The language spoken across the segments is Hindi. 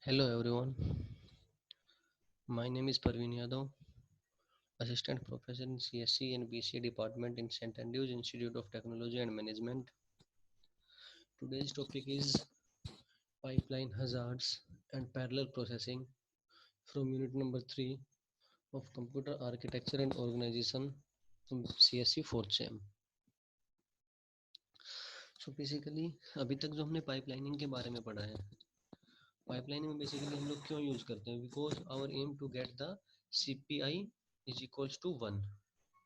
Hello everyone, my name is Parveen Yadav, Assistant Professor in CSC and BCA Department in St. Andrews Institute of Technology and Management. Today's topic is pipeline hazards and parallel processing from unit number 3 of Computer Architecture and Organization from CSC 4th SEM. So basically अभी तक जो हमने पाइपलाइनिंग के बारे में पढ़ा है, पाइपलाइनिंग में बेसिकली हम लोग क्यों यूज करते हैं, because our aim to get the CPI is equals to 1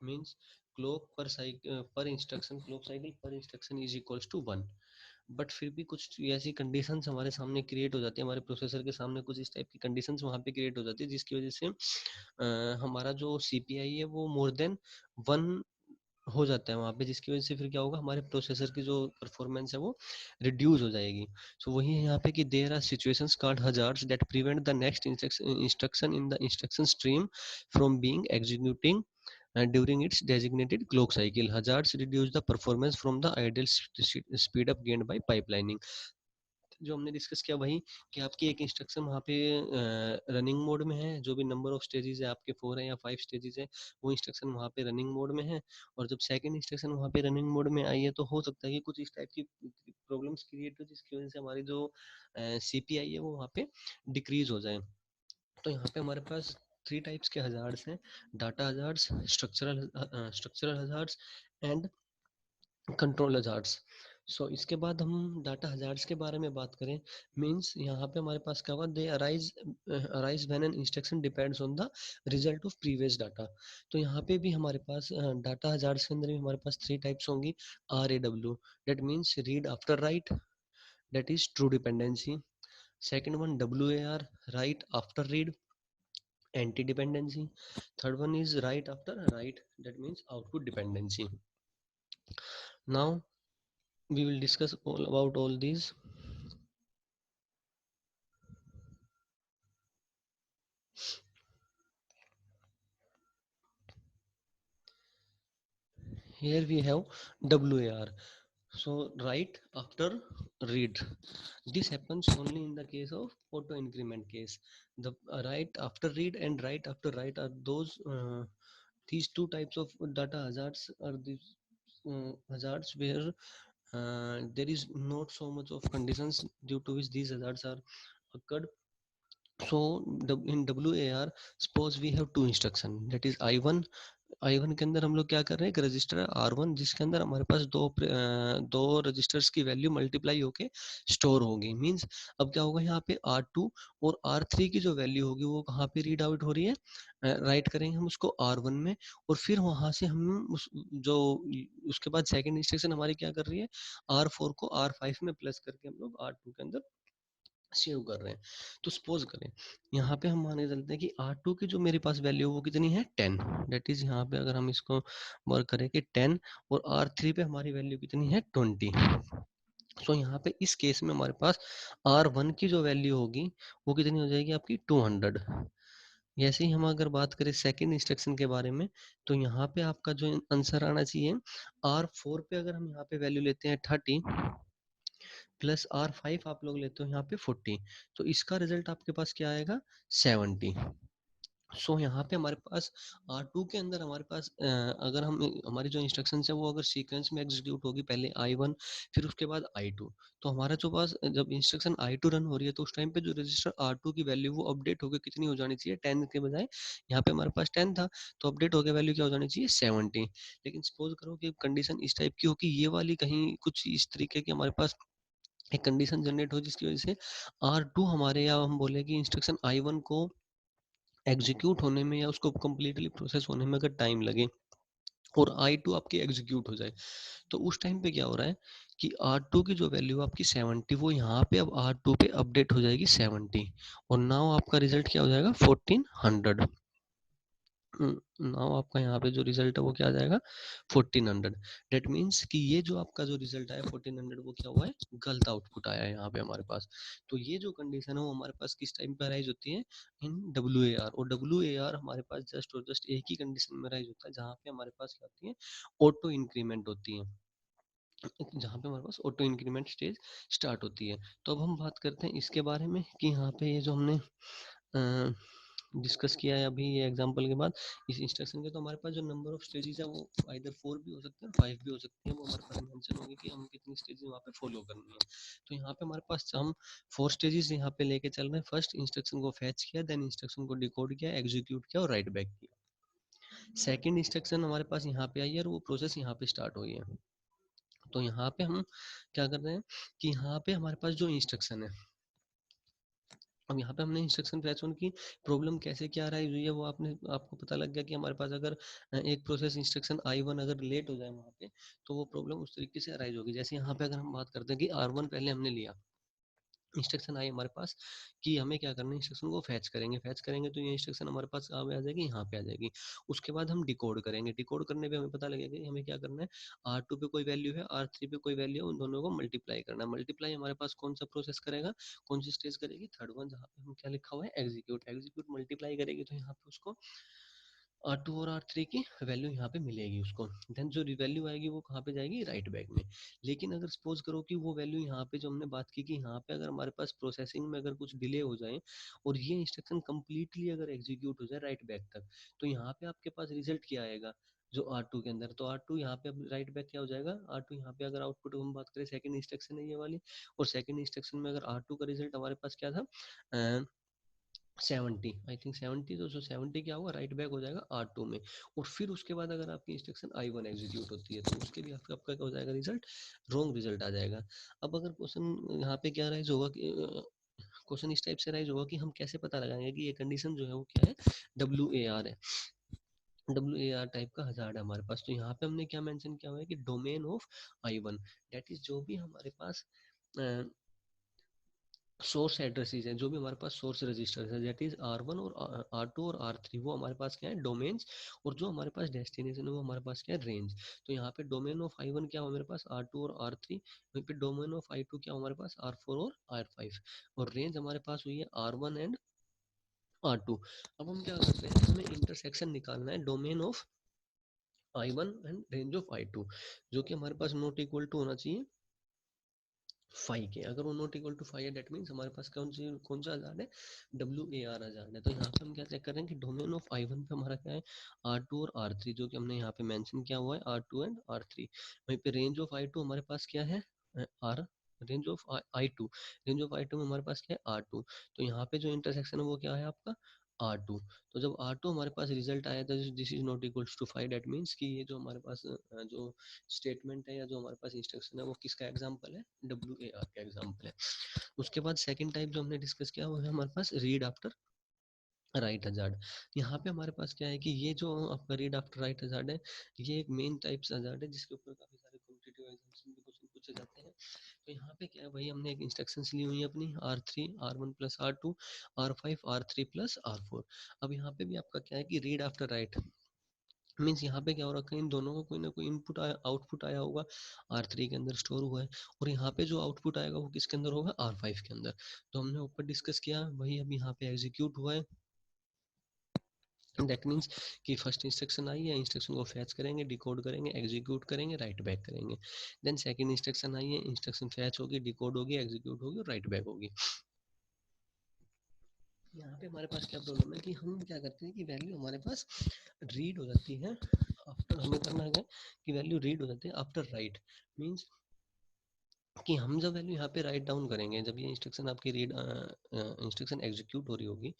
means clock पर इंस्ट्रक्शन, क्लॉक साइकिल पर instruction is equals to 1। But फिर भी कुछ ऐसी कंडीशंस हमारे सामने क्रिएट हो जाती है, हमारे प्रोसेसर के सामने कुछ इस टाइप की कंडीशंस वहाँ पे क्रिएट हो जाती है, जिसकी वजह से हमारा जो CPI है वो मोर देन 1 हो जाता है वहाँ पे, जिसकी वजह से फिर क्या होगा, हमारे प्रोसेसर की जो परफॉर्मेंस है वो रिड्यूस हो जाएगी। सो वही है यहाँ पे कि there are situations called hazards that prevent the next instruction in the instruction stream from being executing during its designated clock cycle. Hazards reduce the performance from the ideal speed up gained by pipelining. जो हमने डिस्कस किया वही कि आपकी एक इंस्ट्रक्शन वहाँ पे रनिंग मोड में है, जो भी नंबर ऑफ स्टेजेस है आपके 4 है या 5 स्टेजेस है, वो इंस्ट्रक्शन वहाँ पे रनिंग मोड में है। और जब सेकंड इंस्ट्रक्शन वहाँ पे रनिंग मोड में आई है तो हो सकता है कि कुछ इस टाइप की प्रॉब्लम्स क्रिएट हो, जिसकी वजह से हमारी जो CPI है वो वहाँ पे डिक्रीज हो जाए। तो यहाँ पे हमारे पास 3 टाइप्स के हजार्ड्स हैं: data hazards, structural hazards and control hazards. So इसके बाद हम डाटा हजार्ड्स के बारे में बात करें, मींस यहाँ पे हमारे पास क्या हुआ, दे arise when an instruction depends on the result of previous data. तो यहाँ पे भी हमारे पास डाटा हजार्ड्स के अंदर भी हमारे पास 3 टाइप्स होंगी। RAW, that means read after right, that is true dependency. Second one WAR, right after read, anti dependency. Third one is write after write, that means output dependency. Now we will discuss all about all these. Here we have WAR, so write after read. This happens only in the case of auto increment case. The write after read and write after write are these 2 types of data hazards, are these hazards where there is not so much of conditions due to which these hazards are occurred. So in WAR, suppose we have 2 instruction, that is I1 के अंदर हम लोग क्या कर रहे हैं, एक रजिस्टर है R1 जिसके अंदर हमारे पास दो रजिस्टर्स की वैल्यू मल्टीप्लाई होके स्टोर होगी। मींस अब क्या होगा, यहाँ पे R2 और R3 की जो वैल्यू होगी वो कहाँ पे रीड आउट हो रही है, राइट करेंगे हम उसको R1 में, और फिर वहां से हम उसके बाद सेकंड इंस्ट्रक्शन हमारी क्या कर रही है, R4 को R5 में प्लस करके हम लोग R2 के अंदर सेव कर रहे हैं। तो सपोज करें यहाँ पे हम मान के चलते हैं कि R2 की जो मेरे पास वैल्यू वो कितनी है 10, डेट इज यहाँ पे अगर हम इसको वर्क करें कि 10, और R3 पे हमारी वैल्यू कितनी है 20। सो यहाँ पे इस केस में हमारे पास R1 की जो वैल्यू होगी वो कितनी हो जाएगी आपकी 200। जैसे ही हम अगर बात करें सेकंड इंस्ट्रक्शन के बारे में, तो यहाँ पे आपका जो आंसर आना चाहिए, R4 पे अगर हम यहाँ पे वैल्यू लेते हैं 30 प्लस R5 आप लोग लेते हो यहाँ पे 40, तो इसका रिजल्ट आपके पास क्या आएगा 70। सो यहाँ पे हमारे पास R2 के अंदर हमारे पास अगर हम हमारी जो इंस्ट्रक्शन है वो अगर सीक्वेंस में एग्जीक्यूट होगी, पहले I1 फिर उसके बाद I2, तो हमारा जो पास जब इंस्ट्रक्शन I2 रन हो रही है तो उस टाइम पे जो रजिस्टर R2 की वैल्यू वो अपडेट होकर कितनी हो जानी चाहिए, 10 के बजाय यहाँ पे हमारे पास 10 था, तो अपडेट होकर वैल्यू क्या हो जानी चाहिए 70। लेकिन सपोज करो कि कंडीशन इस टाइप की हो कि ये वाली कहीं कुछ इस तरीके की हमारे पास एक कंडीशन जनरेट हो जिसकी वजह से R2 हमारे, या हम बोले कि इंस्ट्रक्शन I1 को एग्जीक्यूट होने में या उसको कम्प्लीटली प्रोसेस होने में अगर टाइम लगे और I2 आपकी एग्जीक्यूट हो जाए, तो उस टाइम पे क्या हो रहा है कि R2 की जो वैल्यू आपकी 70 वो यहाँ पे अब R2 पे अपडेट हो जाएगी 70, और नाउ आपका रिजल्ट क्या हो जाएगा 1400। नाउ आपका यहाँ पे जो रिजल्ट है वो क्या आ जाएगा 1400। डेट मीन्स कि ये जो आपका जो रिजल्ट आया 1400 वो क्या हुआ है, गलत आउटपुट आया है यहाँ पे हमारे पास। तो ये जो कंडीशन है वो हमारे पास किस टाइम पे अराइज होती है, इन WAR। और WAR हमारे पास जस्ट और जस्ट एक ही कंडीशन में अराइज होता है, जहाँ पे हमारे पास क्या होती है, ऑटो इंक्रीमेंट होती है। जहाँ पे हमारे पास ऑटो इंक्रीमेंट स्टेज स्टार्ट होती है। तो अब हम बात करते हैं इसके बारे में कि यहाँ पे ये जो हमने डिस्कस किया है अभी ये एग्जांपल के बाद इस इंस्ट्रक्शन के, तो हमारे पास जो नंबर ऑफ स्टेजेस है वो आइदर 4 भी हो सकते हैं, 5 भी हो सकती है, वो हमारे पास मेंशन होगी कि हम कितनी स्टेजेस वहाँ पे फॉलो करनी है। तो यहाँ पे हमारे पास हम 4 स्टेजेस यहाँ पे लेके चल रहे हैं। फर्स्ट इंस्ट्रक्शन को फैच किया, देन इंस्ट्रक्शन को डिकोड किया, एग्जीक्यूट किया और राइट बैक किया। सेकंड इंस्ट्रक्शन हमारे पास यहाँ पे आई है और वो प्रोसेस यहाँ पे स्टार्ट हुई है। तो यहाँ पे हम क्या कर रहे हैं कि यहाँ पे हमारे पास जो इंस्ट्रक्शन है, अब यहाँ पे हमने इंस्ट्रक्शन फैच ऑन की, प्रॉब्लम कैसे क्या अराइज हुई है वो आपको पता लग गया कि हमारे पास अगर एक प्रोसेस इंस्ट्रक्शन I1 अगर लेट हो जाए वहाँ पे, तो वो प्रॉब्लम उस तरीके से अराइज होगी। जैसे यहाँ पे अगर हम बात करते हैं कि R1 पहले हमने लिया, इंस्ट्रक्शन आई हमारे पास कि हमें क्या करना है, इंस्ट्रक्शन को फैच करेंगे तो ये इंस्ट्रक्शन हमारे पास आ जाएगी, यहाँ पे आ जाएगी। उसके बाद हम डिकोड करेंगे, डिकोड करने पे हमें पता लगेगा कि हमें क्या करना है, R2 पे कोई वैल्यू है, R3 पे कोई वैल्यू है, उन दोनों को मल्टीप्लाई करना है। मल्टीप्लाई हमारे पास कौन सा प्रोसेस करेगा, कौन सी स्टेज करेगी, थर्ड वन, जहाँ पे हम क्या लिखा हुआ है, एग्जीक्यूट। एग्जीक्यूट मल्टीप्लाई करेगी तो यहाँ पे उसको R2 और R3 की वैल्यू यहाँ पे मिलेगी उसको। देन जो वैल्यू आएगी वो कहाँ पे जाएगी, राइट बैक में। लेकिन अगर सपोज करो कि वो वैल्यू यहाँ पे जो हमने बात की कि यहाँ पे अगर हमारे पास प्रोसेसिंग में अगर कुछ डिले हो जाए और ये इंस्ट्रक्शन कंप्लीटली अगर एग्जीक्यूट हो जाए राइट बैक तक, तो यहाँ पे आपके पास रिजल्ट क्या आएगा, जो R2 के अंदर, तो R2 यहाँ पे अब राइट बैक क्या हो जाएगा, R2 यहाँ पे अगर आउटपुट हम बात करें, सेकंड इंस्ट्रक्शन है ये वाली, और सेकंड इंस्ट्रक्शन में अगर R2 का रिजल्ट हमारे पास क्या था, 70, आई थिंक 70, तो जो 70 क्या होगा, राइट बैक हो जाएगा R2 में। और फिर उसके बाद अगर आपकी इंस्ट्रक्शन I1 एग्जीक्यूट होती है तो उसके भी आपका क्या हो जाएगा, रिजल्ट रॉन्ग रिजल्ट आ जाएगा। अब अगर क्वेश्चन यहाँ पे क्या राइज होगा कि क्वेश्चन इस टाइप से राइज होगा कि हम कैसे पता लगाएंगे कि ये कंडीशन जो है वो क्या है, WAR है, WAR टाइप का हजार्ड है हमारे पास। तो यहाँ पे हमने क्या मेंशन किया हुआ है कि domain of I1, that is जो भी हमारे पास सोर्स एड्रेसेस हैं, जो भी हमारे पास सोर्स रजिस्टर है, दैट इज R1 और R2 और R3, वो हमारे पास क्या है, डोमेन्स। और जो हमारे पास डेस्टिनेशन है वो हमारे पास क्या है, रेंज। तो यहाँ पे डोमेन ऑफ I1 क्या हो मेरे पास, R2 और R3, वहीं पे डोमेन ऑफ I2 क्या हो हमारे पास, R4 और R5, और रेंज हमारे पास हुई है R1 एंड R2। अब हम क्या करते हैं, हमें इंटरसेक्शन निकालना है domain of I1 and range of I2, जो कि हमारे पास नॉट इक्वल टू होना चाहिए 5 के। अगर वो नॉट इक्वल टू 5 है, दैट मीन्स हमारे पास कौन सा हजार्ड है, WAR हजार्ड है। तो यहाँ पे हम क्या चेक कर रहे हैं कि डोमेन ऑफ I1 पे हमारा क्या है, R2 और R3, जो कि हमने यहाँ पे मेंशन किया हुआ है, R2 एंड R3। वहीं पे रेंज ऑफ I2 हमारे पास क्या है, R, range of I2, range of I2 में हमारे पास क्या है, R2। तो यहाँ पे जो इंटरसेक्शन है वो क्या है आपका, R2। तो जब R2 हमारे पास रिजल्ट आया था, this is not equals to 5, that means कि ये जो हमारे पास जो स्टेटमेंट है या जो हमारे पास इंस्ट्रक्शन है वो किसका एग्जांपल है, WAR का एग्जांपल है। उसके बाद सेकंड टाइप जो हमने डिस्कस किया वो है हमारे पास रीड आफ्टर राइट हजार्ड। यहाँ पे हमारे पास क्या है कि ये जो आपका रीड आफ्टर राइट हजार्ड है, ये एक मेन टाइप हजार्ड है जिसके ऊपर काफी सारे कॉम्पिटिटिव एग्जाम्स में क्वेश्चन पूछे जाते हैं। तो यहाँ पे क्या है, वही हमने एक इंस्ट्रक्शंस ली हुई है अपनी, R3 R1 plus R2, R5 R3 plus R4। अब यहाँ पे भी आपका क्या है कि रीड आफ्टर राइट मीन्स यहाँ पे क्या हो रखा है, इन दोनों का कोई ना कोई इनपुट आया, आउटपुट आया होगा, R3 के अंदर स्टोर हुआ है, और यहाँ पे जो आउटपुट आएगा वो किसके अंदर होगा, R5 के अंदर। तो हमने ऊपर डिस्कस किया, वही अब यहाँ पे एग्जीक्यूट हुआ है। दैट मीन्स कि फर्स्ट इंस्ट्रक्शन आई है, इंस्ट्रक्शन को फैच करेंगे, डिकोड करेंगे, एग्जीक्यूट करेंगे, राइट बैक करेंगे। देन सेकंड इंस्ट्रक्शन आई है, इंस्ट्रक्शन फैच होगी, डिकोड होगी, एग्जीक्यूट होगी और राइट बैक होगी। यहाँ पे हमारे पास क्या प्रॉब्लम है कि हम क्या करते हैं कि वैल्यू हमारे पास रीड हो जाती है आफ्टर, हमें करना है कि वैल्यू रीड हो जाती है आफ्टर राइट, मीन्स कि हम जब वैल्यू यहाँ पे राइट डाउन करेंगे, जब ये इंस्ट्रक्शन आपकी रीड इंस्ट्रक्शन एग्जीक्यूट हो रही होगी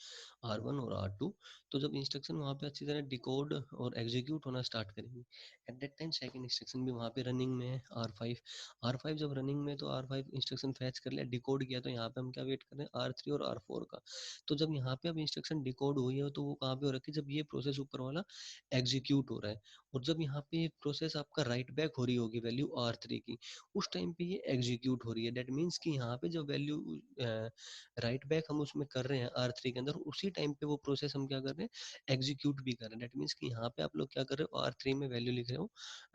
R1 और R2, तो जब इंस्ट्रक्शन वहाँ पे अच्छी तरह डिकोड और एग्जीक्यूट होना स्टार्ट करेंगी, at that time second instruction भी वहाँ पे रनिंग में है, R5 जब रनिंग में, तो R5 इंस्ट्रक्शन फैच कर लिया, डिकोड किया, तो यहाँ पे हम क्या वेट कर रहे हैं, R3 और R4 का। तो जब यहाँ पे अब इंस्ट्रक्शन डिकोड हुई है तो वो कहाँ पे हो रखी है, जब ये प्रोसेस ऊपर वाला एग्जीक्यूट हो रहा है, और जब यहाँ पे प्रोसेस आपका राइट बैक हो रही होगी वैल्यू R3 की, उस टाइम पे ये एग्जीक्यूट हो रही है। दैट मीन्स कि यहाँ पे जो वैल्यू राइट बैक हम उसमें कर रहे हैं R3 के अंदर, उसी टाइम पे वो प्रोसेस हम क्या कर रहे हैं, एग्जीक्यूट भी कर रहे हैं। दैट मीन्स कि यहाँ पे आप लोग क्या कर रहे हो, R3 में वैल्यू लिख रहे हो,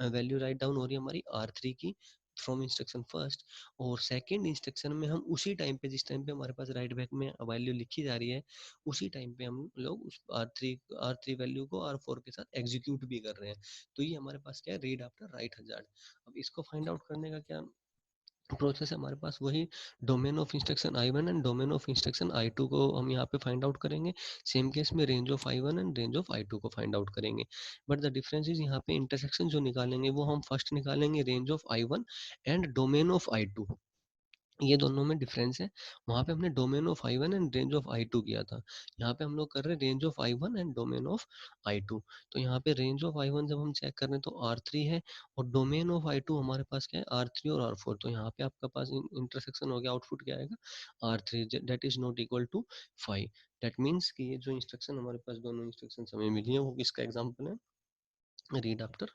वैल्यू राइट डाउन हो रही है हमारी R3 की, फ्रॉम इंस्ट्रक्शन फर्स्ट, और सेकंड इंस्ट्रक्शन में हम उसी टाइम पे, जिस टाइम पे हमारे पास राइट बैक में वैल्यू लिखी जा रही है, उसी टाइम पे हम लोग उस R3 वैल्यू को R4 के साथ एग्जीक्यूट भी कर रहे हैं। तो ये हमारे पास क्या है, रीड आफ्टर राइट हजार्ड। अब इसको फाइंड आउट करने का क्या प्रोसेस है हमारे पास, वही domain of instruction I1 and domain of instruction I2 को हम यहाँ पे फाइंड आउट करेंगे। सेम केस में range of I1 and range of I2 को फाइंड आउट करेंगे। बट द डिफरेंस इज यहाँ पे इंटरसेक्शन जो निकालेंगे वो हम फर्स्ट निकालेंगे range of I1 and domain of I2। ये दोनों में डिफरेंस है। वहाँ पे हमने domain of I1 and range of I2 किया था। यहाँ पे हम लोग कर रहे हैं range of I1 and domain of I2। तो यहाँ पे रेंज ऑफ I1 जब हम चेक कर रहे हैं तो R3 है, और डोमेन ऑफ I2 हमारे पास क्या है, R3 और R4। तो यहाँ पे आपका पास इंटरसेक्शन हो गया, आउटपुट क्या आएगा, R3 that is not equal to 5। That means कि ये जो इंस्ट्रक्शन हमारे पास दोनों इंस्ट्रक्शन हमें मिली है वो किसका एग्जाम्पल है, रीड आफ्टर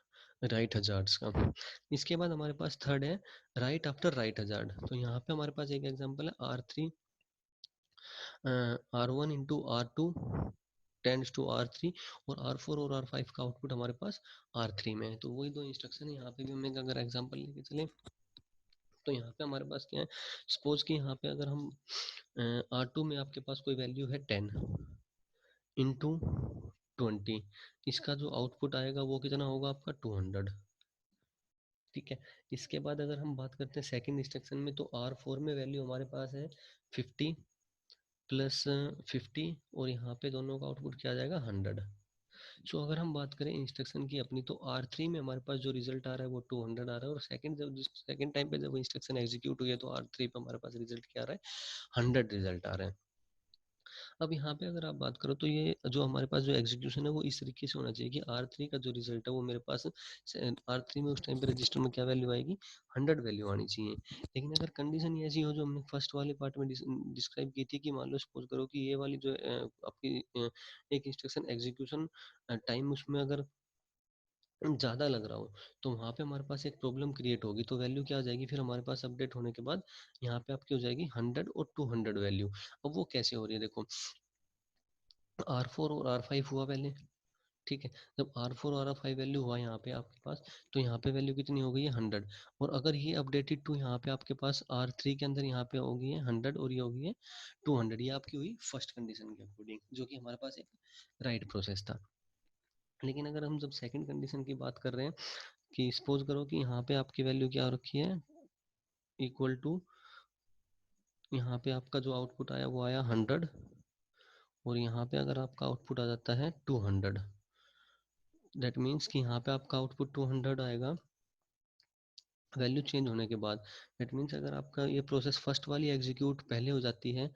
राइट हजार्ड्स का। इसके बाद हमारे पास थर्ड है राइट आफ्टर राइट हजार्ड। तो यहाँ पे हमारे पास एक एग्जांपल है R3 R1 into R2 tends to R3, और R4 और R5 का आउटपुट हमारे पास R3 में है। तो वही दो इंस्ट्रक्शन है, यहाँ पे भी हमें अगर एग्जांपल लेके चले तो यहाँ पे हमारे पास क्या है, सपोज कि यहाँ पे अगर हम R2 में आपके पास कोई वैल्यू है 10 इंटू 20, इसका जो आउटपुट आएगा वो कितना होगा आपका 200। ठीक है। इसके बाद अगर हम बात करते हैं सेकंड इंस्ट्रक्शन में, तो R4 में वैल्यू हमारे पास है 50 प्लस 50, और यहाँ पे दोनों का आउटपुट क्या आ जाएगा 100। सो अगर हम बात करें इंस्ट्रक्शन की अपनी, तो R3 में हमारे पास जो रिजल्ट आ रहा है वो 200 आ रहा है, और सेकंड जब जिस सेकंड टाइम पे जब इंस्ट्रक्शन एग्जीक्यूट हुई है तो R3 पे हमारे पास रिजल्ट क्या आ रहा है, 100 रिजल्ट आ रहा है। अब यहाँ पे अगर आप बात करो तो ये जो हमारे पास जो एग्जीक्यूशन है वो इस तरीके से होना चाहिए कि R3 का जो रिजल्ट है वो मेरे पास R3 में उस टाइम पे रजिस्टर में क्या वैल्यू आएगी, 100 वैल्यू आनी चाहिए। लेकिन अगर कंडीशन ये ऐसी हो जो हमने फर्स्ट वाले पार्ट में डिस्क्राइब की थी, कि मान लो सपोज करो कि ये वाली जो आपकी एक इंस्ट्रक्शन एग्जीक्यूशन टाइम उसमें अगर ज़्यादा लग रहा हो, तो वहाँ पे हमारे पास एक प्रॉब्लम क्रिएट होगी। तो वैल्यू क्या आ जाएगी फिर हमारे पास अपडेट होने के बाद, यहाँ पे आपकी हो जाएगी 100 और 200 वैल्यू। अब वो कैसे हो रही है, देखो R4 और R5 हुआ पहले, ठीक है। जब R4 और R5 वैल्यू हुआ यहाँ पे आपके पास, तो यहाँ पे वैल्यू कितनी हो गई है 100, और अगर ये अपडेटेड टू यहाँ पे आपके पास R3 के अंदर यहाँ पे हो गई है 100 और ये हो गई है 200, ये आपकी हुई फर्स्ट कंडीशन के अकॉर्डिंग, जो कि हमारे पास एक राइट प्रोसेस था। लेकिन अगर हम जब सेकंड कंडीशन की बात कर रहे हैं, कि सपोज करो कि यहाँ पे आपकी वैल्यू क्या हो रखी है, इक्वल टू, यहाँ पे आपका जो आउटपुट आया वो आया 100, और यहाँ पे अगर आपका आउटपुट आ जाता है 200, दैट मीन्स कि यहाँ पे आपका आउटपुट 200 आएगा वैल्यू चेंज होने के बाद। दैट मीन्स अगर आपका ये प्रोसेस फर्स्ट वाली एग्जीक्यूट पहले हो जाती है,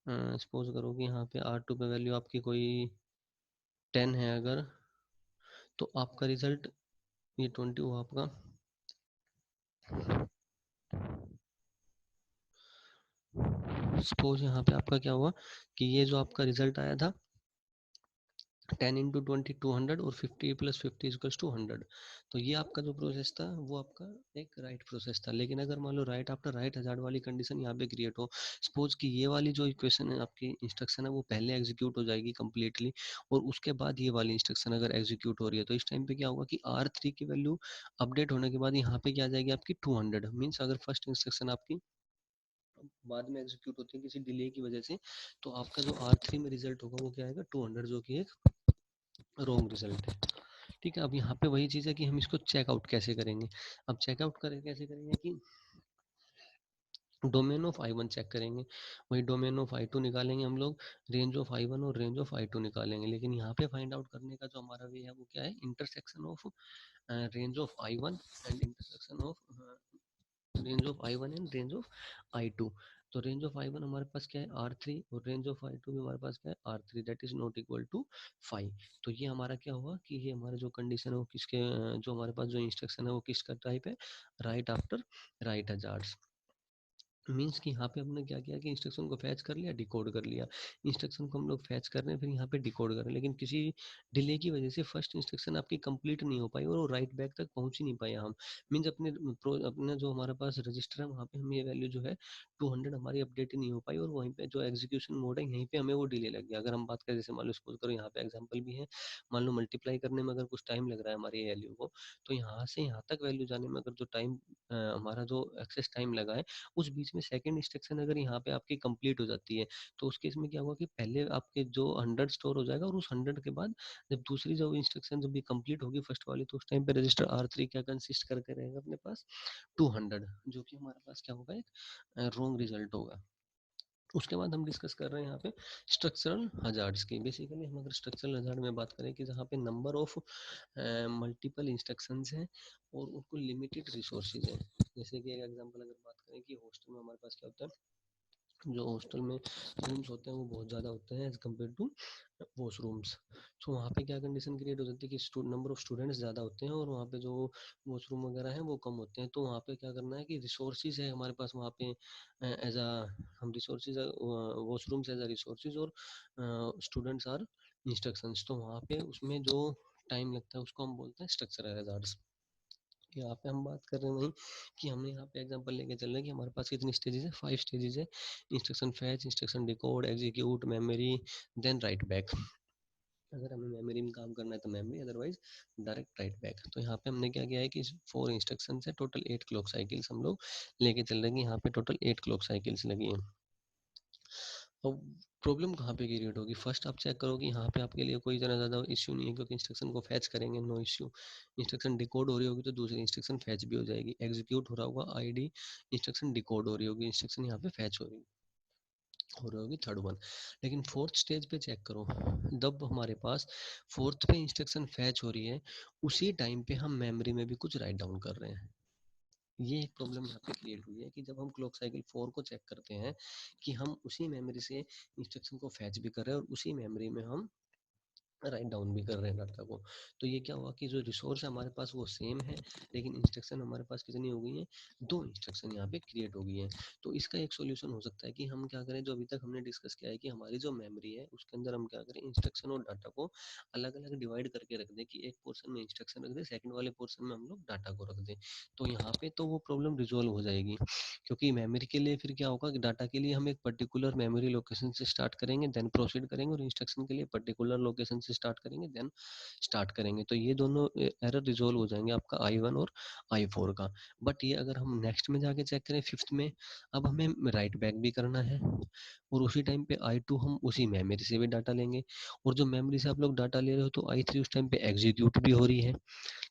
सपोज करो कि यहाँ पे R2 पे वैल्यू आपकी कोई 10 है अगर, तो आपका रिजल्ट ये 20 हुआ आपका, सपोज यहाँ पे आपका क्या हुआ कि ये जो आपका रिजल्ट आया था 10 इंटू 20 200, और 50 प्लस 50 इक्वल्स टू 100। तो ये आपका जो प्रोसेस था वो आपका एक राइट प्रोसेस था। लेकिन अगर मान लो राइट आफ्टर राइट हजार्ड वाली कंडीशन यहाँ पे क्रिएट हो, सपोज कि ये वाली जो इक्वेशन है आपकी इंस्ट्रक्शन है वो पहले एग्जीक्यूट हो जाएगी कम्प्लीटली, और उसके बाद ये वाली इंस्ट्रक्शन अगर एग्जीक्यूट हो रही है, तो इस टाइम पे क्या होगा कि R3 की वैल्यू अपडेट होने के बाद यहाँ पे क्या आ जाएगी आपकी 200। मीन्स अगर फर्स्ट इंस्ट्रक्शन आपकी बाद में एग्जीक्यूट होती है किसी डिले की वजह से, तो आपका जो R3 में रिजल्ट होगा वो क्या आएगा 200, जो कि एक रॉन्ग रिजल्ट है। ठीक है। अब यहाँ पे वही चीज़ है कि हम इसको चेकआउट कैसे करेंगे। अब चेकआउट करें कैसे करेंगे कि डोमेन ऑफ I1 चेक करेंगे, वही डोमेन ऑफ I2 निकालेंगे हम लोग, रेंज ऑफ I1 और रेंज ऑफ I2 निकालेंगे। लेकिन यहाँ पे फाइंड आउट करने का जो हमारा वे है वो क्या है, intersection of range of I1 and intersection of range of I1 and range of I2। तो रेंज ऑफ I1 हमारे पास क्या है R3, और रेंज ऑफ I2 भी हमारे पास क्या है R3, that is not equal to 5। तो ये हमारा क्या हुआ कि ये हमारा जो कंडीशन है वो किसके जो हमारे पास जो इंस्ट्रक्शन है वो किसका टाइप है, right after right hazards. Means कि यहाँ पे हमने क्या किया कि इंस्ट्रक्शन को फैच कर लिया, डिकोड कर लिया। इंस्ट्रक्शन को हम लोग फैच कर रहे हैं, फिर यहाँ पे डिकोड कर रहे हैं, लेकिन किसी डिले की वजह से फर्स्ट इंस्ट्रक्शन आपकी कंप्लीट नहीं हो पाई और वो राइट बैक तक पहुँच ही नहीं पाया हम। मीन्स अपने जो हमारे पास रजिस्टर है वहाँ पे हम ये वैल्यू जो है 200 हमारी अपडेट ही नहीं हो पाई, और वहीं पे जो एग्जीक्यूशन मोड है यहीं पे हमें वो डिले लग गया। अगर हम बात करें, जैसे मान लो सपोज करो यहाँ पे एग्जाम्पल भी है, मान लो मल्टीप्लाई करने में अगर कुछ टाइम लग रहा है हमारी वैल्यू को, तो यहाँ से यहाँ तक वैल्यू जाने में अगर जो टाइम हमारा जो एक्सेस टाइम लगा है, उस बीच में सेकंड इंस्ट्रक्शन अगर यहाँ पे आपकी कंप्लीट हो जाती है, तो उस केस में क्या होगा कि पहले आपके जो 100 स्टोर हो जाएगा, और उस 100 के बाद जब दूसरी जो इंस्ट्रक्शन जब भी कंप्लीट होगी फर्स्ट वाली, तो उस टाइम पे रजिस्टर R3 क्या कंसिस्ट करके रहेगा अपने पास 200, जो कि हमारे पास क्या होगा, एक रॉन्ग रिजल्ट होगा। उसके बाद हम डिस्कस कर रहे हैं यहाँ पे स्ट्रक्चरल हजार्ड्स की। बेसिकली हम अगर स्ट्रक्चरल हजार्ड में बात करें कि जहाँ पे नंबर ऑफ मल्टीपल इंस्ट्रक्शंस हैं और उनको लिमिटेड रिसोर्सेज हैं। जैसे कि एक एग्जांपल अगर बात करें कि हॉस्टल में हमारे पास क्या होता है, जो हॉस्टल में रूम्स होते हैं वो बहुत ज़्यादा होते हैं एज़ कम्पेयर टू वॉशरूम्स। तो वहाँ पे क्या कंडीशन क्रिएट हो जाती है कि नंबर ऑफ स्टूडेंट्स ज़्यादा होते हैं और वहाँ पे जो वॉशरूम वगैरह हैं वो कम होते हैं। तो वहाँ पे क्या करना है कि रिसोर्सेज है हमारे पास वहाँ पे एज अ हम resources washrooms as a resources और स्टूडेंट्स आर इंस्ट्रक्शंस। तो वहाँ पे उसमें जो टाइम लगता है उसको हम बोलते हैं स्ट्रक्चरल हैजार्ड्स। यहाँ पे हम बात कर रहे हैं वही कि हमने यहाँ पे एग्जांपल लेके चल रहे हैं कि हमारे पास कितनी स्टेजेस है, 5 स्टेजेस है। Instruction fetch, instruction decode, execute, memory, then write back. अगर हमें मेमोरी में काम करना है तो memory, otherwise direct write back. तो यहाँ पे हमने क्या किया है कि 4 इंस्ट्रक्शन है, टोटल 8 क्लॉक साइकिल्स हम लोग लेके चल रहे हैं। यहाँ पे टोटल 8 क्लॉक साइकिल्स लगी हैं। अब प्रॉब्लम कहाँ पे क्रिएट होगी, फर्स्ट आप चेक करो कि यहाँ पे आपके लिए कोई इतना ज़्यादा इश्यू नहीं है, क्योंकि इंस्ट्रक्शन को फैच करेंगे, नो इश्यू। इंस्ट्रक्शन डिकोड हो रही होगी तो दूसरी इंस्ट्रक्शन फैच भी हो जाएगी। एग्जीक्यूट हो रहा होगा आईडी, इंस्ट्रक्शन डिकोड हो रही होगी, इंस्ट्रक्शन यहाँ पे फैच हो रही होगी थर्ड वन। लेकिन फोर्थ स्टेज पे चेक करो, जब हमारे पास फोर्थ पे इंस्ट्रक्शन फैच हो रही है, उसी टाइम पे हम मेमोरी में भी कुछ राइट डाउन कर रहे हैं। ये एक प्रॉब्लम यहाँ पे क्रिएट हुई है कि जब हम क्लॉक साइकिल 4 को चेक करते हैं कि हम उसी मेमोरी से इंस्ट्रक्शन को फैच भी कर रहे हैं और उसी मेमोरी में हम राइट डाउन भी कर रहे हैं डाटा को। तो ये क्या हुआ कि जो रिसोर्स है हमारे पास वो सेम है, लेकिन इंस्ट्रक्शन हमारे पास कितनी हो गई है, 2 इंस्ट्रक्शन यहाँ पे क्रिएट हो गई हैं। तो इसका एक सॉल्यूशन हो सकता है कि हम क्या करें, जो अभी तक हमने डिस्कस किया है कि हमारी जो मेमोरी है उसके अंदर हम क्या करें, इंस्ट्रक्शन और डाटा को अलग अलग डिवाइड करके रख दें, कि एक पोर्शन में इंस्ट्रक्शन रख दें, सेकंड वाले पोर्शन में हम लोग डाटा को रख दें। तो यहाँ पे तो वो प्रॉब्लम रिजोल्व हो जाएगी, क्योंकि मेमोरी के लिए फिर क्या होगा कि डाटा के लिए हम एक पर्टिकुलर मेमोरी लोकेशन से स्टार्ट करेंगे, देन प्रोसीड करेंगे, और इंस्ट्रक्शन के लिए पर्टिकुलर लोकेशन से स्टार्ट करेंगे, देन स्टार्ट करेंगे। तो ये दोनों एरर रिजोल्व हो जाएंगे आपका I1 और I4 का। बट ये अगर हम नेक्स्ट में जाके चेक करें, फिफ्थ में, अब हमें राइट बैक भी करना है और उसी टाइम पे I2 हम उसी मेमोरी से भी डाटा लेंगे, और जो मेमोरी से आप लोग डाटा ले रहे हो तो I3 उस टाइम पे एग्जीक्यूट भी हो रही है।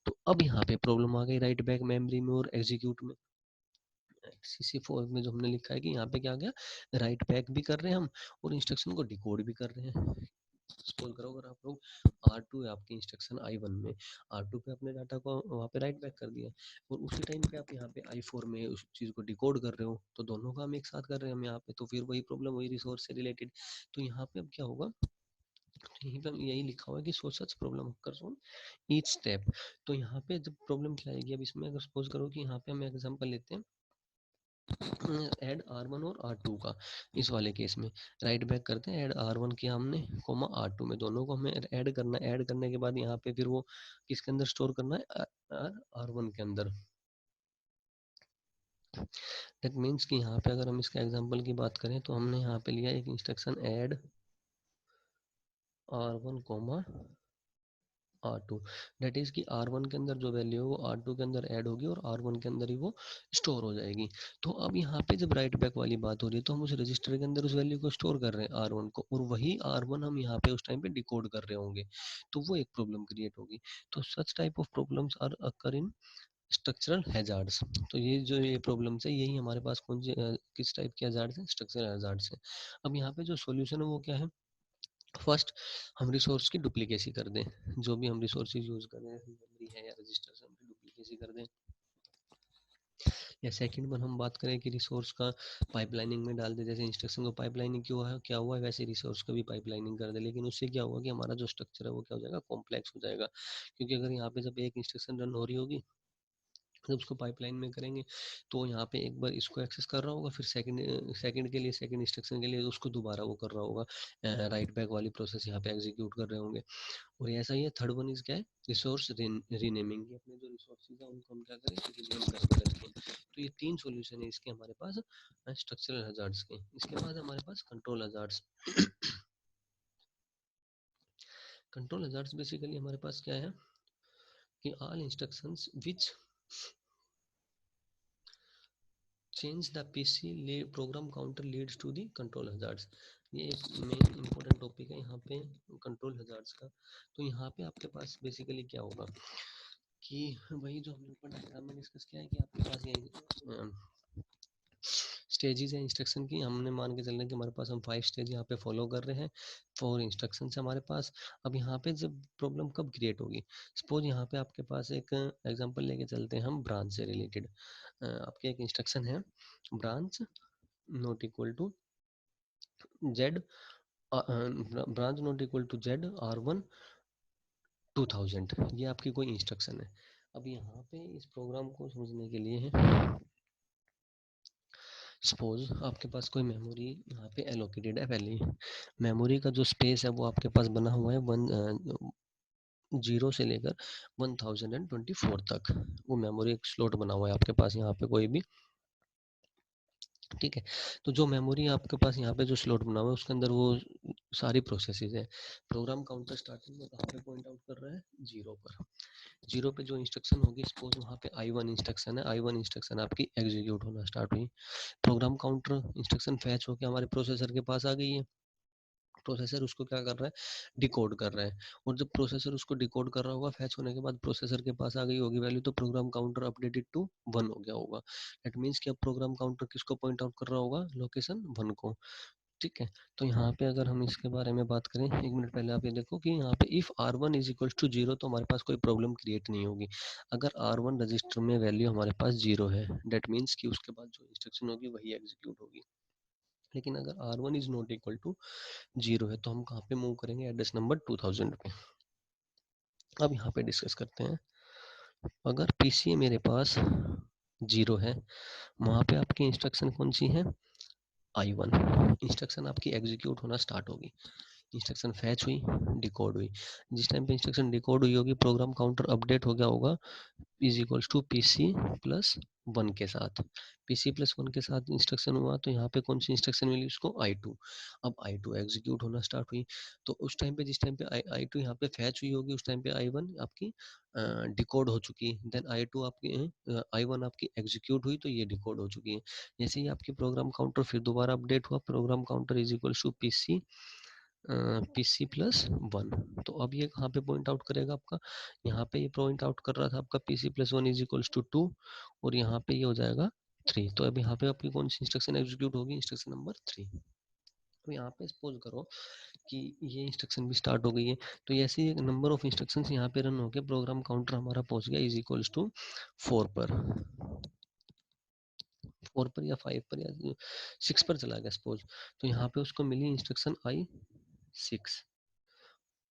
तो अब यहाँ पे प्रॉब्लम आ गई राइट बैक मेमोरी में और एग्जीक्यूट में। CC4 में जो हमने लिखा है कि यहाँ पे क्या आ गया, राइट बैक भी कर रहे हैं हम और इंस्ट्रक्शन को डिकोड भी कर रहे हैं। स्क्रॉल करो अगर आप लोग, R2 है आपकी इंस्ट्रक्शन I1 में, R2 पे अपने डाटा को वहाँ पे राइट बैक कर दिया, और उसी टाइम पे आप यहाँ पे I4 में उस चीज़ को डिकोड कर रहे हो, तो दोनों का हम एक साथ कर रहे हैं हम यहाँ पे, तो फिर वही प्रॉब्लम वही रिसोर्स से रिलेटेड। तो यहाँ पे अब क्या होगा, तो यहीं पे यही लिखा हुआ है कि so such problem occurs on each step. तो यहाँ पे जब प्रॉब्लम क्या आएगी, अब इसमें अगर सपोज करो कि यहाँ पे हम एग्जांपल लेते हैं ऐड R1 और R2 का। इस वाले केस में राइट बैक करते हैं, ऐड R1 किया हमने कोमा R2 में, दोनों को हमें ऐड करना है। ऐड करने के बाद यहाँ पे फिर वो किसके अंदर स्टोर करना है, R1 के अंदर। दैट मीन्स कि यहाँ पे अगर हम इसका एग्जांपल की बात करें तो हमने यहाँ पे लिया एक instruction add R1 comma R2, that is कि R1 के अंदर जो वैल्यू है वो R2 के अंदर ऐड होगी और R1 के अंदर ही वो स्टोर हो जाएगी। तो अब यहाँ पे जब राइट बैक वाली बात हो रही है तो हम उस रजिस्टर के अंदर उस वैल्यू को स्टोर कर रहे हैं R1 को, और वही R1 हम यहाँ पे उस टाइम पे डिकोड कर रहे होंगे, तो वो एक प्रॉब्लम क्रिएट होगी। तो such type of problems are occur in structural hazards. तो ये जो ये प्रॉब्लम्स है यही हमारे पास कौन से किस टाइप के हैजार्ड्स हैं, स्ट्रक्चरल हैजार्ड्स हैं। अब यहाँ पे जो सॉल्यूशन है वो क्या है, फर्स्ट हम रिसोर्स की डुप्लीकेसी कर दें, जो भी हम रिसोर्सेज यूज कर रहे हैं मेमोरी है या रजिस्टर से उनकी डुप्लीकेसी कर दें। या सेकंड वन हम बात करें कि रिसोर्स का पाइपलाइनिंग में डाल दें, जैसे इंस्ट्रक्शन को पाइपलाइनिंग क्यों है क्या हुआ है वैसे रिसोर्स का भी पाइपलाइनिंग कर दे। लेकिन उससे क्या होगा कि हमारा जो स्ट्रक्चर है वो क्या हो जाएगा, कॉम्प्लेक्स हो जाएगा, क्योंकि अगर यहाँ पे जब एक इंस्ट्रक्शन रन हो रही होगी जब उसको पाइपलाइन में करेंगे तो यहाँ पे एक बार इसको एक्सेस कर रहा होगा, फिर सेकंड के लिए, सेकंड इंस्ट्रक्शन के लिए उसको दोबारा वो कर रहा होगा, राइट बैक वाली प्रोसेस यहाँ पे एग्जीक्यूट कर रहे होंगे। और ऐसा ही है, थर्ड वन इज क्या है, रिसोर्स रीनेमिंग। अपने जो रिसोर्सेज है उनको हम क्या करें, रीनेम करके रखें। तो ये 3 सॉल्यूशन है इसके हमारे पास स्ट्रक्चरल हजार्ड्स के। इसके बाद हमारे पास control hazards. Control hazards basically हमारे पास क्या है कि all instructions which change the PC program counter leads to the control hazards. ये एक मेन इंपॉर्टेंट टॉपिक है यहाँ पे कंट्रोल हजार्ड्स का। तो यहाँ पे आपके पास बेसिकली क्या होगा कि वही जो हमने ऊपर डायग्राम में डिस्कस किया है कि आपके पास ये स्टेजेस है इंस्ट्रक्शन की। हमने मान के चल रहे हैं कि हमारे पास हम 5 स्टेज यहाँ पे फॉलो कर रहे हैं, 4 इंस्ट्रक्शन है हमारे पास। अब यहाँ पे जब प्रॉब्लम कब क्रिएट होगी, सपोज यहाँ पे आपके पास एक एग्जांपल लेके चलते हैं हम ब्रांच से रिलेटेड। आपके एक इंस्ट्रक्शन है branch not equal to Z, branch not equal to Z R1 2000, ये आपकी कोई इंस्ट्रक्शन है। अब यहाँ पे इस प्रोग्राम को समझने के लिए है, सपोज आपके पास कोई मेमोरी यहाँ पे एलोकेटेड है। पहले मेमोरी का जो स्पेस है वो आपके पास बना हुआ है 0 से लेकर 1024 तक, वो मेमोरी एक स्लॉट बना हुआ है आपके पास यहाँ पे कोई भी, ठीक है। तो जो मेमोरी आपके पास यहाँ पे जो स्लॉट बना हुआ है उसके अंदर वो सारी प्रोसेसेस है। प्रोग्राम काउंटर स्टार्टिंग में कहाँ पे पॉइंट आउट कर रहा है, 0 पर। 0 पे जो इंस्ट्रक्शन होगी, सपोज वहाँ पे I1 इंस्ट्रक्शन है, I1 इंस्ट्रक्शन आपकी एग्जीक्यूट होना स्टार्ट हुई। प्रोग्राम काउंटर इंस्ट्रक्शन फैच होकर हमारे प्रोसेसर के पास आ गई है। प्रोसेसर उसको क्या कर रहा है, डिकोड कर रहा है। और जब प्रोसेसर उसको डिकोड कर रहा होगा, फैच होने के बाद प्रोसेसर के पास आ गई होगी वैल्यू, तो प्रोग्राम काउंटर अपडेटेड टू 1 हो गया होगा। दैट मीन्स कि अब प्रोग्राम काउंटर किसको पॉइंट आउट कर रहा होगा, लोकेशन 1 को, ठीक है। तो यहाँ पे अगर हम इसके बारे में बात करें, 1 मिनट पहले आप ये देखो कि यहाँ पे if R1 is equal to 0 तो हमारे पास कोई प्रॉब्लम क्रिएट नहीं होगी। अगर R1 रजिस्टर में वैल्यू हमारे पास 0 है, दैट मीन्स कि उसके बाद जो इंस्ट्रक्शन होगी वही एग्जीक्यूट होगी। लेकिन अगर R1 is not equal to 0 है तो हम कहाँ पे मूव करेंगे, एड्रेस नंबर 2000 पे। अब यहाँ पे डिस्कस करते हैं, अगर पीसी मेरे पास 0 है, वहाँ पे आपकी इंस्ट्रक्शन कौन सी है, I1 इंस्ट्रक्शन आपकी एग्जीक्यूट होना स्टार्ट होगी। इंस्ट्रक्शन फैच हुई, डिकोड हुई। जिस टाइम पे इंस्ट्रक्शन डिकोड हुई होगी, प्रोग्राम काउंटर अपडेट हो गया होगा is equals to PC plus 1 के साथ। PC प्लस 1 के साथ इंस्ट्रक्शन हुआ तो यहाँ पे कौन सी इंस्ट्रक्शन मिली उसको, I2। अब I2 एग्जीक्यूट होना स्टार्ट हुई, तो उस टाइम पे जिस टाइम पे I2 यहाँ पे फैच हुई होगी, उस टाइम पे I1 आपकी डिकोड हो चुकी है। देन I2 आपकी I1 आपकी एग्जीक्यूट हुई तो ये डिकोड हो चुकी है। जैसे ही आपकी प्रोग्राम काउंटर फिर दोबारा अपडेट हुआ, program counter is equals to PC plus 1। तो अब ये कहाँ पे पॉइंट आउट करेगा आपका, यहाँ पे ये पॉइंट आउट कर रहा था आपका PC plus 1 is equals to 2, और यहाँ पे ये हो जाएगा 3। तो अब यहाँ पे आपकी कौन सी इंस्ट्रक्शन एग्जीक्यूट होगी, इंस्ट्रक्शन नंबर 3। तो यहाँ पे सपोज करो कि ये इंस्ट्रक्शन भी स्टार्ट हो गई है, तो ऐसे एक नंबर ऑफ इंस्ट्रक्शंस यहाँ पे रन हो गए, प्रोग्राम काउंटर हमारा पहुंच गया इज इक्वल्स टू 4 पर, 4 पर या 5 पर या 6 पर चला गया सपोज। तो यहाँ पे उसको मिली इंस्ट्रक्शन I6,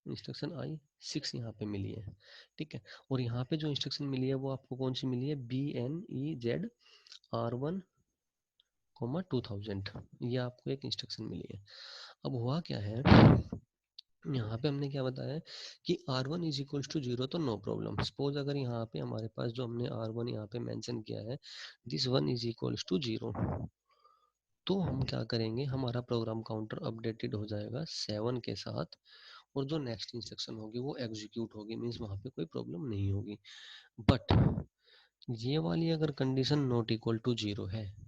इंस्ट्रक्शन I6 यहाँ पे मिली है, ठीक है। और यहाँ पे जो इंस्ट्रक्शन मिली है वो आपको कौन सी मिली है, BNEZ R1 2000, ये आपको एक इंस्ट्रक्शन मिली है। अब हुआ क्या है, यहाँ पे हमने क्या बताया कि R1 इज इक्वल्स टू 0 तो नो प्रॉब्लम। सपोज अगर यहाँ पे हमारे पास जो हमने R1 यहाँ पे मेंशन किया है, दिस 1 इज इक्वल्स टू 0, तो हम क्या करेंगे, हमारा प्रोग्राम काउंटर अपडेटेड हो जाएगा 7 के साथ, और जो नेक्स्ट इंस्ट्रक्शन होगी वो एग्जीक्यूट होगी, मीन्स वहाँ पे कोई प्रॉब्लम नहीं होगी। बट ये वाली अगर कंडीशन नॉट इक्वल टू 0 है,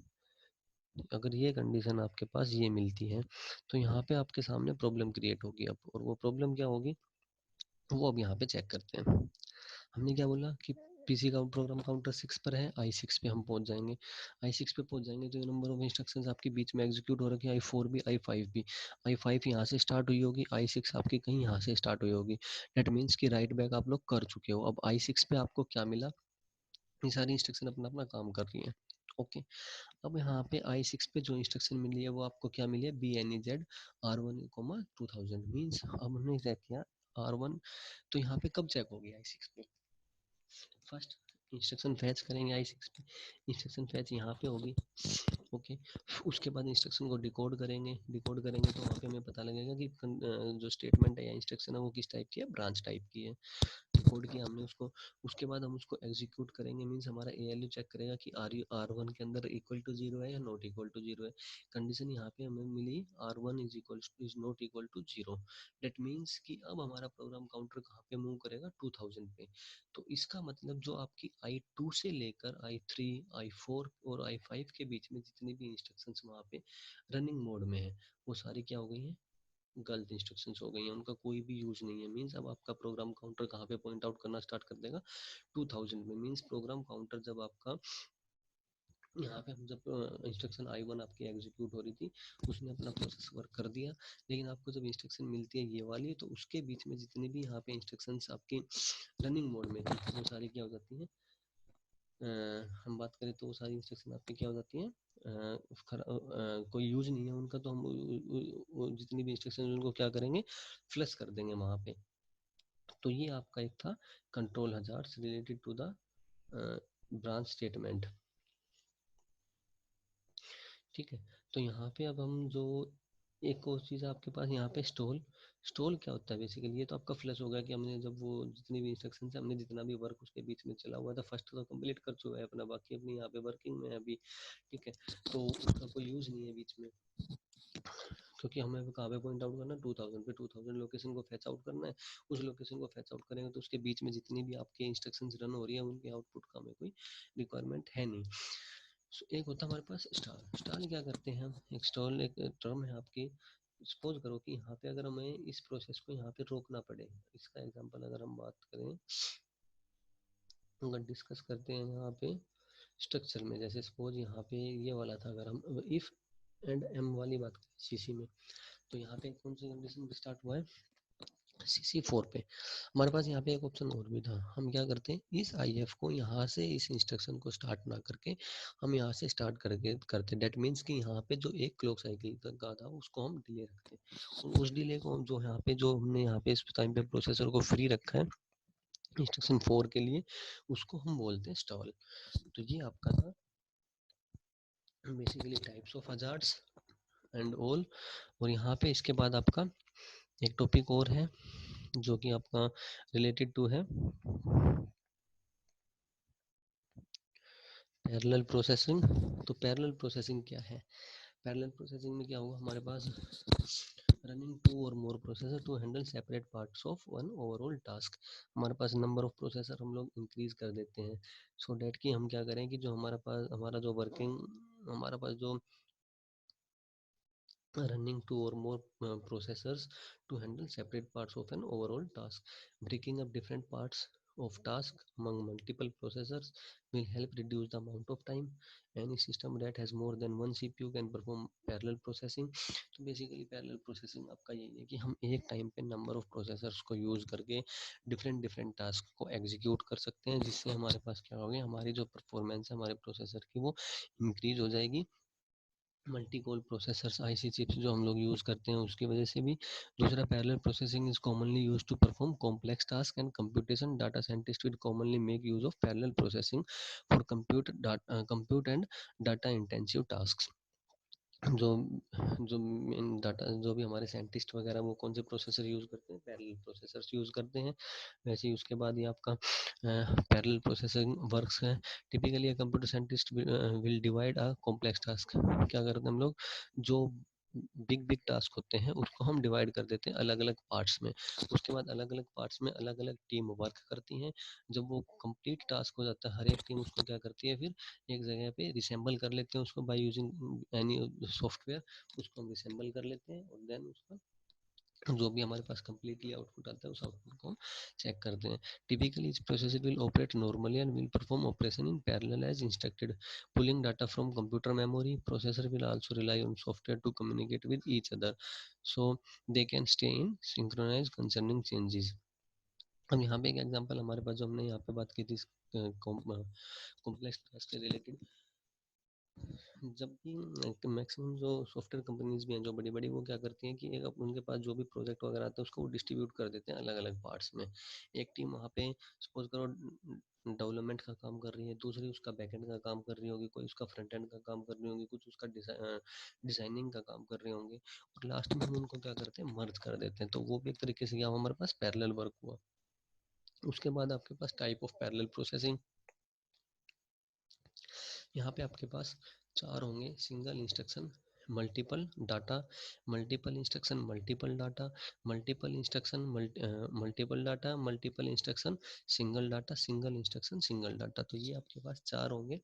अगर ये कंडीशन आपके पास ये मिलती है, तो यहाँ पे आपके सामने प्रॉब्लम क्रिएट होगी अब। और वो प्रॉब्लम क्या होगी, वो अब यहाँ पे चेक करते हैं। हमने क्या बोला कि PC का प्रोग्राम काउंटर 6 पर है, I6 पे हम पहुंच जाएंगे। I6 पे पहुंच जाएंगे तो ये नंबर ऑफ इंस्ट्रक्शंस आपके बीच में एग्जीक्यूट हो रखी है, I4 भी I5 भी। I5 यहाँ से स्टार्ट हुई होगी, I6 आपकी कहीं यहाँ से स्टार्ट हुई होगी। डेट मीन्स कि राइट बैक आप लोग कर चुके हो। अब I6 पे आपको क्या मिला, ये सारी इंस्ट्रक्शन अपना अपना काम कर रही है, ओके। अब यहाँ पे I6 पे जो इंस्ट्रक्शन मिली है वो आपको क्या मिली है, BNEZ R1 2000, मीन्स अब हमने चेक किया R1, तो यहाँ पे कब चेक होगी I6 पे, फर्स्ट इंस्ट्रक्शन फैच करेंगे i6 पे, इंस्ट्रक्शन फैच यहाँ पे होगी, ओके। उसके बाद इंस्ट्रक्शन को डिकोड करेंगे, तो वहाँ पे हमें पता लगेगा कि जो स्टेटमेंट है या इंस्ट्रक्शन है वो किस टाइप की है, ब्रांच टाइप की है। कोड किया हमने उसको, उसके बाद हम उसको एग्जीक्यूट करेंगे, मीन्स हमारा ALU चेक करेगा कि R1 के अंदर इक्वल टू 0 है या नॉट इक्वल टू 0 है। कंडीशन यहाँ पे हमें मिली R1 is not equal to 0। That means कि अब हमारा प्रोग्राम काउंटर कहाँ पे मूव करेगा, 2000 पे। तो इसका मतलब जो आपकी I2 से लेकर I3, I4 और I5 के बीच में जितनी भी इंस्ट्रक्शंस वहाँ पे रनिंग मोड में है, वो सारी क्या हो गई हैं, गलत इंस्ट्रक्शंस हो गई हैं, उनका कोई भी यूज नहीं है। मीन्स अब आपका प्रोग्राम काउंटर कहाँ पे पॉइंट आउट करना स्टार्ट कर देगा, 2000 में। मीन्स प्रोग्राम काउंटर जब आपका यहाँ पे हम जब इंस्ट्रक्शन I1 आपकी एग्जीक्यूट हो रही थी, उसने अपना प्रोसेस वर्क कर दिया, लेकिन आपको जब इंस्ट्रक्शन मिलती है ये वाली, तो उसके बीच में जितनी भी यहाँ पे इंस्ट्रक्शंस आपकी रनिंग मोड में थी, वो सारी क्या हो जाती हैं, हम बात करें तो वो सारी इंस्ट्रक्शन आपकी क्या हो जाती हैं, कोई यूज नहीं है उनका, तो हम जितनी भी इंस्ट्रक्शन उनको क्या करेंगे, फ्लश कर देंगे वहाँ पे। तो ये आपका एक था control hazards related to the branch statement, ठीक है। तो यहाँ पे अब हम जो एक और चीज़ आपके पास यहाँ पे स्टॉल क्या होता है बेसिकली, ये तो आपका फ्लश होगा कि हमने जब वो जितनी भी इंस्ट्रक्शन है, हमने जितना भी वर्क उसके बीच में चला हुआ था, फर्स्ट तो कंप्लीट कर चुका है अपना, बाकी अपनी यहाँ पे वर्किंग में है अभी, ठीक है। तो उसका कोई यूज नहीं है बीच में, क्योंकि हमें कहाँ पे पॉइंट आउट करना है, 2000 पे, 2000 लोकेशन को फैच आउट करना है। उस लोकेशन को फैच आउट करेंगे तो उसके बीच में जितनी भी आपके इंस्ट्रक्शंस रन हो रही है, उनके आउटपुट का हमें कोई रिक्वायरमेंट है नहीं। एक होता है हमारे पास स्टाल क्या करते हैं हम, एक स्टॉल एक टर्म है आपकी। सपोज करो कि यहाँ पे अगर हमें इस प्रोसेस को यहाँ पे रोकना पड़े, इसका एग्जांपल अगर हम बात करें, अगर डिस्कस करते हैं यहाँ पे स्ट्रक्चर में, जैसे सपोज यहाँ पे ये वाला था, अगर हम इफ एंड एम वाली बात करें सीसी में, तो यहाँ पे कौन सी कंडीशन स्टार्ट हुआ है, CC4 पे। हमारे पास यहाँ पे एक ऑप्शन और भी था, हम क्या करते हैं, इस IF को यहाँ से इस इंस्ट्रक्शन को स्टार्ट ना करके हम यहाँ से स्टार्ट करके करते, डेट मीन्स कि यहाँ पे जो एक क्लॉक साइकिल तक का था उसको हम डिले रखते हैं, और उस डिले को हम जो यहाँ पे जो हमने यहाँ पे इस टाइम पे प्रोसेसर को फ्री रखा है इंस्ट्रक्शन 4 के लिए, उसको हम बोलते हैं स्टॉल। तो ये आपका था basically types of hazards and all. और यहाँ पे इसके बाद आपका एक टॉपिक और है जो कि आपका रिलेटेड टू है पैरेलल प्रोसेसिंग। तो पैरेलल प्रोसेसिंग क्या है, पैरेलल प्रोसेसिंग में क्या होगा, हमारे पास रनिंग टू और more processor to handle separate parts of one overall task. हमारे पास नंबर ऑफ प्रोसेसर हम लोग इंक्रीज कर देते हैं, सो डैट कि हम क्या करें कि जो हमारा पास हमारा जो वर्किंग हमारा पास जो running two or more processors to handle separate parts of an overall task. Breaking up different parts of task among multiple processors will help reduce the amount of time. Any system that has more than one CPU can perform parallel processing. तो बेसिकली पैरेलल प्रोसेसिंग आपका यही है कि हम एक टाइम पे नंबर ऑफ प्रोसेसर्स को यूज करके डिफरेंट डिफरेंट टास्क को एग्जीक्यूट कर सकते हैं, जिससे हमारे पास क्या होगी, हमारी जो परफॉर्मेंस है हमारे प्रोसेसर की वो इंक्रीज हो जाएगी। Multi core processors IC chips जो हम लोग यूज़ करते हैं उसकी वजह से भी। दूसरा parallel processing is commonly use to perform complex task and computation, data scientist will commonly make use of parallel processing for compute and data intensive task. जो जो मेन डाटा जो भी हमारे साइंटिस्ट वगैरह वो कौन से प्रोसेसर यूज़ करते हैं, पैरेलल प्रोसेसर्स यूज़ करते हैं। वैसे ही उसके बाद ये आपका पैरेलल प्रोसेसिंग वर्क्स है। Typically a computer scientist will divide a complex task, क्या करते हैं हम लोग, जो बिग बिग टास्क होते हैं उसको हम डिवाइड कर देते हैं अलग अलग पार्ट्स में। उसके बाद अलग अलग पार्ट्स में अलग अलग टीम वर्क करती हैं। जब वो कंप्लीट टास्क हो जाता है, हर एक टीम उसको क्या करती है, फिर एक जगह पे रिसेंबल कर लेते हैं उसको बाय यूजिंग एनी सॉफ्टवेयर, उसको हम रिसेंबल कर लेते हैं और देन उसका जो भी हमारे पास कंप्लीटली आउटपुट आता है उस आउटपुट को हम चेक करते हैं। Typically each processor will operate normally and will perform operation in parallel as instructed, pulling data from computer memory. Processor will also rely on software to communicate with each other, so they can stay in synchronize concerning changes. अब यहाँ पे एक एग्जांपल हमारे पास जो हमने यहाँ पे बात की थी कॉम्प्लेक्स टास्क से रिलेटेड, जब भी मैक्सिमम जो सॉफ्टवेयर कंपनीज भी हैं जो बड़ी बड़ी, वो क्या करती हैं कि एक उनके पास जो भी प्रोजेक्ट वगैरह आता है उसको वो डिस्ट्रीब्यूट कर देते हैं अलग अलग पार्ट्स में। एक टीम वहाँ पे सपोज करो डेवलपमेंट का काम कर रही है, दूसरी उसका बैकएंड का काम कर रही होगी, कोई उसका फ्रंट एंड का काम कर रही होगी, कुछ उसका डिजाइनिंग का काम कर रहे होंगे, और लास्ट में हम उनको क्या करते हैं, मर्ज कर देते हैं। तो वो भी एक तरीके से क्या हमारे पास पैरेलल वर्क हुआ। उसके बाद आपके पास टाइप ऑफ पैरेलल प्रोसेसिंग। यहाँ पे आपके पास 4 होंगे, single instruction, multiple data, multiple instruction, multiple data, multiple instruction, multiple data, multiple instruction, single data, single instruction, single data. तो ये आपके पास 4 होंगे।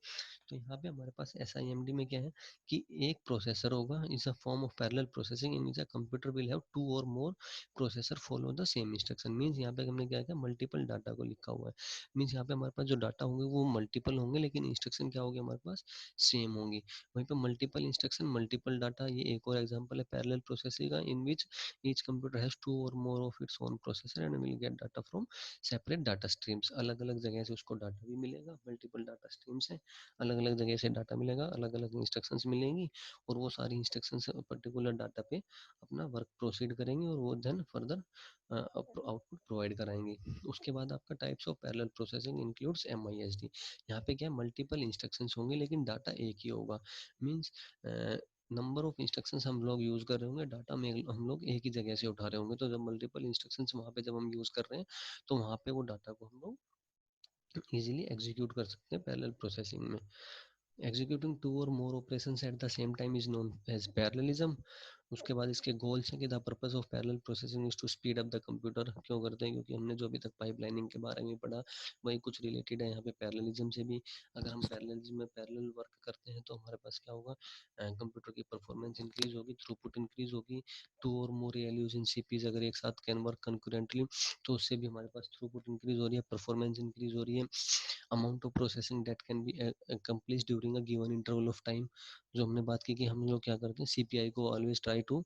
तो यहाँ पे हमारे पास SIMD में क्या है कि एक प्रोसेसर होगा, is a form of parallel processing in which a computer will have 2 और more processor follow the same instruction. Means यहाँ पे हमने क्या किया, मल्टीपल डाटा को लिखा हुआ है। मीन्स यहाँ पे हमारे पास जो डाटा होंगे वो मल्टीपल होंगे, लेकिन इंस्ट्रक्शन क्या होगी हमारे पास, सेम होंगी। वहीं पे मल्टीपल इंस्ट्रक्शन, मल्टीपल डाटा, ये एक और एग्जांपल है पैरेलल प्रोसेसिंग का, इन विच ईच कंप्यूटर हैज 2 और more of its own processor and will get data from separate data streams. अलग अलग जगह से उसको डाटा भी मिलेगा, मल्टीपल डाटा स्ट्रीम से अलग अलग जगह से डाटा मिलेगा, अलग अलग इंस्ट्रक्शंस मिलेंगी, और वो सारी इंस्ट्रक्शंस पर्टिकुलर डाटा पे अपना वर्क प्रोसीड करेंगे, और वो देन फर्दर आउटपुट प्रोवाइड कराएंगे। उसके बाद आपका types of parallel processing includes MISD। यहाँ पे क्या मल्टीपल इंस्ट्रक्शंस होंगे लेकिन डाटा एक ही होगा। मीन्स नंबर ऑफ इंस्ट्रक्शंस हम लोग यूज कर रहे होंगे, डाटा में हम लोग एक ही जगह से उठा रहे होंगे। तो जब मल्टीपल इंस्ट्रक्शंस वहाँ पे जब हम यूज कर रहे हैं, तो वहाँ पे वो डाटा को हम लोग इजीली एग्जीक्यूट कर सकते हैं पैरेलल प्रोसेसिंग में। एग्जीक्यूटिंग 2 और more operations at the same time is known as parallelism. उसके बाद इसके गोल्स हैं कि the purpose of parallel processing is to speed up the computer. क्यों करते हैं, क्योंकि हमने जो अभी तक पाइपलाइनिंग के बारे में पढ़ा वही कुछ रिलेटेड है यहाँ पे पैरेललिज्म से भी। अगर हम पैरेललिज्म में पैरेलल वर्क करते हैं तो हमारे पास क्या होगा, कंप्यूटर की परफॉर्मेंस इंक्रीज होगी, थ्रूपुट इंक्रीज होगी। 2 और मोर ALUs इन CPs अगर एक साथ कैन वर्क कंकरेंटली, तो उससे भी हमारे पास थ्रूपुट इंक्रीज हो रही है, परफॉर्मेंस इंक्रीज हो रही है। Amount of processing that can be accomplished during a given interval of time. जो हमने बात की कि हम लोग क्या करते हैं, CPI को always try to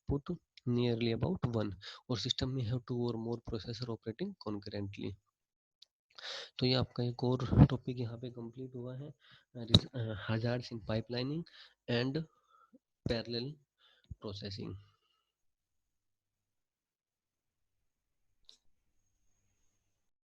put nearly about 1, और सिस्टम में हैव 2 और मोर प्रोसेसर ऑपरेटिंग कॉन्करेंटली। तो ये आपका एक और टॉपिक यहाँ पे कंप्लीट हुआ है, hazards in pipelining and parallel processing.